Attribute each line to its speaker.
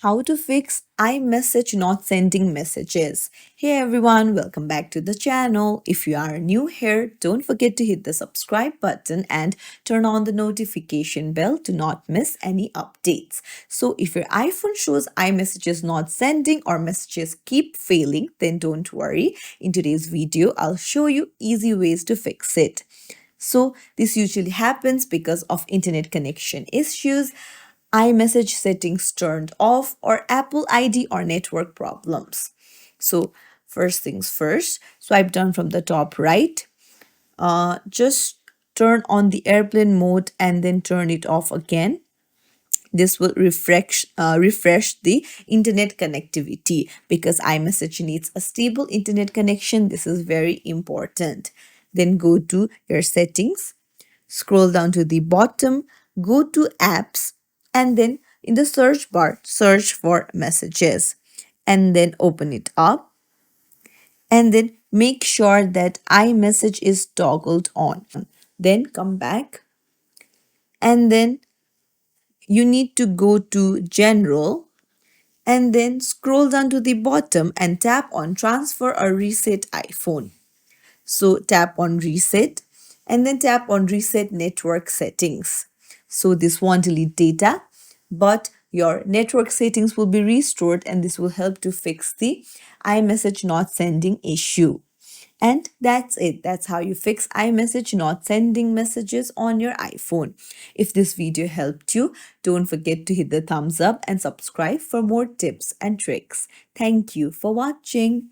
Speaker 1: How to fix iMessage not sending messages. Hey everyone, welcome back to the channel. If you are new here, don't forget to hit the subscribe button and turn on the notification bell to not miss any updates. So if your iPhone shows iMessages not sending or messages keep failing, then don't worry. In today's video, I'll show you easy ways to fix it. So this usually happens because of internet connection issues, iMessage settings turned off, or Apple ID or network problems. So first things first, swipe down from the top right. Just turn on the airplane mode and then turn it off again. This will refresh the internet connectivity because iMessage needs a stable internet connection. This is very important. Then go to your settings, scroll down to the bottom, go to apps, and then in the search bar, search for messages and then open it up. And then make sure that iMessage is toggled on. Then come back and then you need to go to General and then scroll down to the bottom and tap on Transfer or Reset iPhone. So tap on Reset and then tap on Reset Network Settings. So this won't delete data, but your network settings will be restored and this will help to fix the iMessage not sending issue. And that's it. That's how you fix iMessage not sending messages on your iPhone. If this video helped you, don't forget to hit the thumbs up and subscribe for more tips and tricks. Thank you for watching.